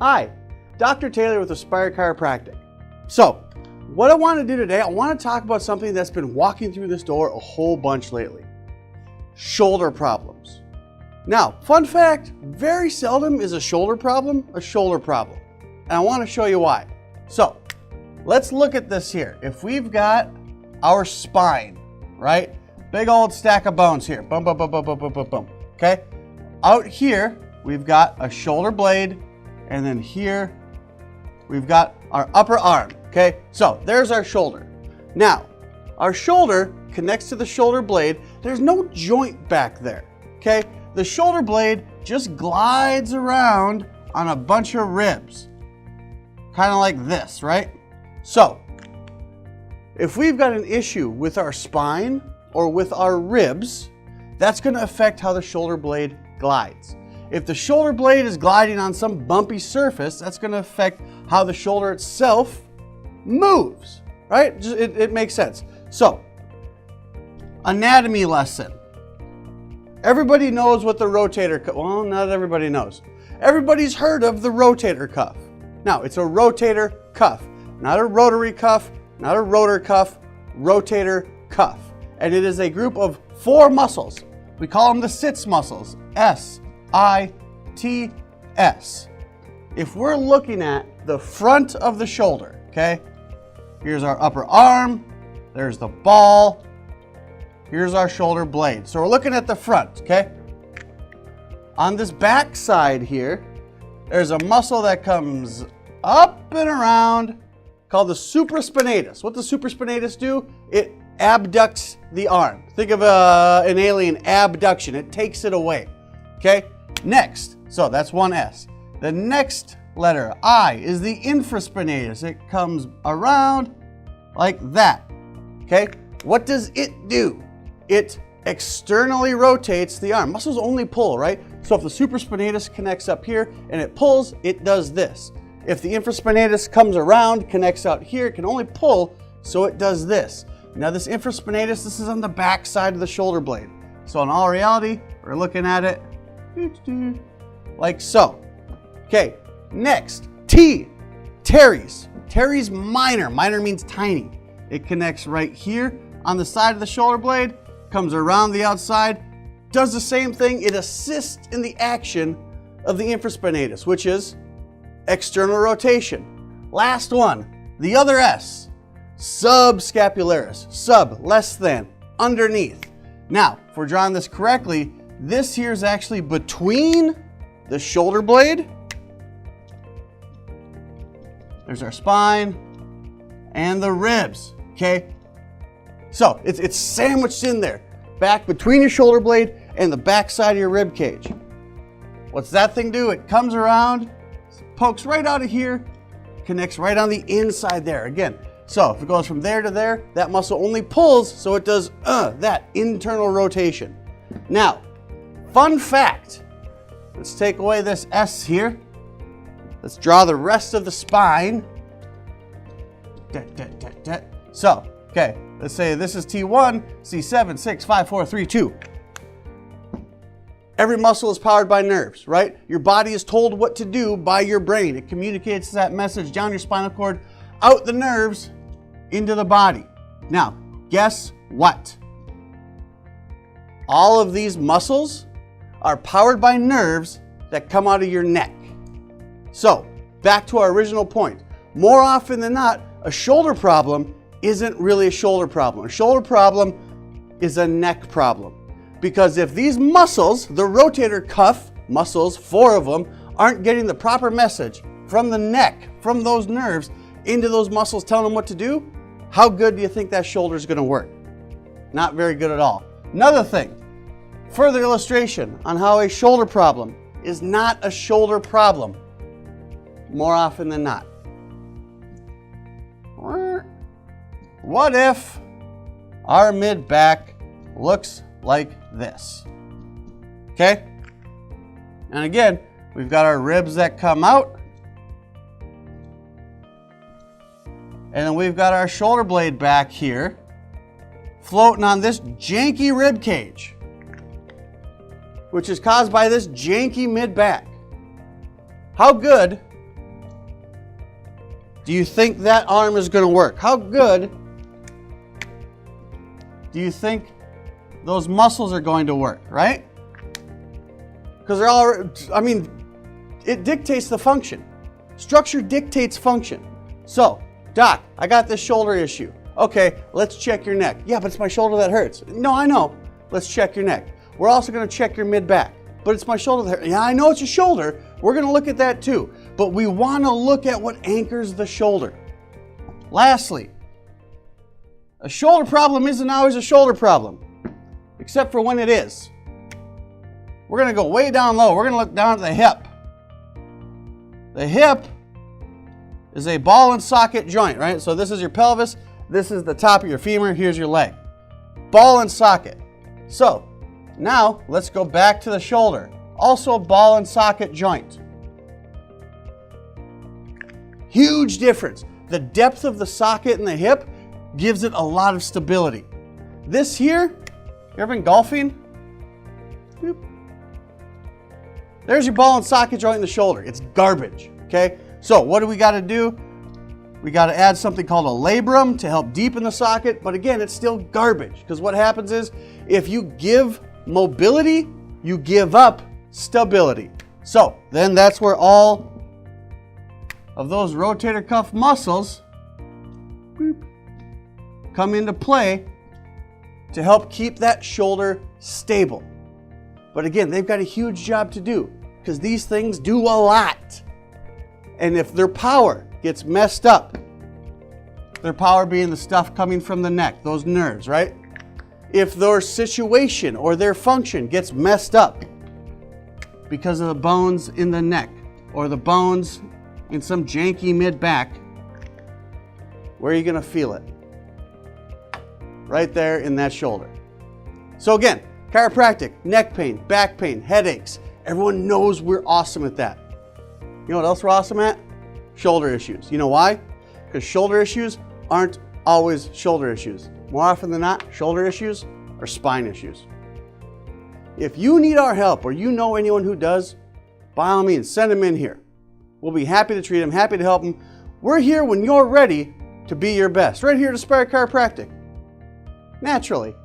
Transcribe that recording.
Hi, Dr. Taylor with Aspire Chiropractic. So, what I want to do today, I want to talk about something that's been walking through this door a whole bunch lately. Shoulder problems. Now, fun fact, very seldom is a shoulder problem. And I want to show you why. So, let's look at this here. If we've got our spine, right? Big old stack of bones here. Boom, boom, boom, boom, boom, boom, boom, boom. Okay? Out here, we've got a shoulder blade, and then here, we've got our upper arm. Okay? So, there's our shoulder. Now, our shoulder connects to the shoulder blade. There's no joint back there. Okay? The shoulder blade just glides around on a bunch of ribs. Kind of like this, right? So, if we've got an issue with our spine or with our ribs, that's going to affect how the shoulder blade glides. If the shoulder blade is gliding on some bumpy surface, that's going to affect how the shoulder itself moves, right? It makes sense. So, anatomy lesson. Everybody knows what the rotator cuff, well, not everybody knows. Everybody's heard of the rotator cuff. Now, it's a rotator cuff, not a rotary cuff, not a rotor cuff, rotator cuff. And it is a group of 4 muscles. We call them the sits muscles, S-I-T-S. If we're looking at the front of the shoulder, okay, here's our upper arm, there's the ball, here's our shoulder blade. So we're looking at the front, okay? On this back side here, there's a muscle that comes up and around called the supraspinatus. What does supraspinatus do? It abducts the arm. Think of an alien abduction. It takes it away. Okay? Next, so that's one S. The next letter, I, is the infraspinatus. It comes around like that. Okay? What does it do? It externally rotates the arm. Muscles only pull, right? So if the supraspinatus connects up here and it pulls, it does this. If the infraspinatus comes around, connects out here, it can only pull, so it does this. Now this infraspinatus, this is on the back side of the shoulder blade. So in all reality, we're looking at it like so. Okay, next, T, teres. Teres minor. Minor means tiny. It connects right here on the side of the shoulder blade, comes around the outside, does the same thing. It assists in the action of the infraspinatus, which is external rotation. Last one, the other S, subscapularis. Sub, less than, underneath. Now, if we're drawing this correctly, this here is actually between the shoulder blade, there's our spine, and the ribs, okay? So, it's sandwiched in there, back between your shoulder blade and the back side of your rib cage. What's that thing do? It comes around, pokes right out of here, connects right on the inside there. Again, so if it goes from there to there, that muscle only pulls, so it does that internal rotation. Now, fun fact, let's take away this S here. Let's draw the rest of the spine. So, okay, let's say this is T1, C7, 6, 5, 4, 3, 2. Every muscle is powered by nerves, right? Your body is told what to do by your brain. It communicates that message down your spinal cord, out the nerves, into the body. Now, guess what? All of these muscles are powered by nerves that come out of your neck. So, back to our original point. More often than not, a shoulder problem isn't really a shoulder problem. A shoulder problem is a neck problem. Because if these muscles, the rotator cuff muscles, 4 of them, aren't getting the proper message from the neck, from those nerves, into those muscles telling them what to do, how good do you think that shoulder is going to work? Not very good at all. Another thing, further illustration on how a shoulder problem is not a shoulder problem, more often than not. What if our mid-back looks like this? Okay? And again, we've got our ribs that come out. And then we've got our shoulder blade back here floating on this janky rib cage, which is caused by this janky mid-back. How good Do you think that arm is going to work? How good do you think those muscles are going to work, right? Because they're all, I mean, it dictates the function. Structure dictates function. So, doc, I got this shoulder issue. Okay, let's check your neck. Yeah, but it's my shoulder that hurts. No, I know. Let's check your neck. We're also going to check your mid-back. But it's my shoulder that hurts. Yeah, I know it's your shoulder. We're going to look at that too. But we want to look at what anchors the shoulder. Lastly, a shoulder problem isn't always a shoulder problem, except for when it is. We're going to go way down low. We're going to look down at the hip. The hip is a ball and socket joint, right? So this is your pelvis. This is the top of your femur. Here's your leg. Ball and socket. So now let's go back to the shoulder. Also a ball and socket joint. Huge difference. The depth of the socket in the hip gives it a lot of stability. This here, you ever been golfing? Boop. There's your ball and socket joint in the shoulder. It's garbage, okay? So what do we got to do? We got to add something called a labrum to help deepen the socket, but again, it's still garbage because what happens is if you give mobility, you give up stability. So then that's where all of those rotator cuff muscles come into play to help keep that shoulder stable. But again, they've got a huge job to do because these things do a lot. And if their power gets messed up, their power being the stuff coming from the neck, those nerves, right? If their situation or their function gets messed up because of the bones in the neck or the bones in some janky mid-back, where are you going to feel it? Right there in that shoulder. So again, chiropractic, neck pain, back pain, headaches. Everyone knows we're awesome at that. You know what else we're awesome at? Shoulder issues. You know why? Because shoulder issues aren't always shoulder issues. More often than not, shoulder issues are spine issues. If you need our help or you know anyone who does, by all means, send them in here. We'll be happy to treat them, happy to help them. We're here when you're ready to be your best. Right here to Inspire Chiropractic. Naturally.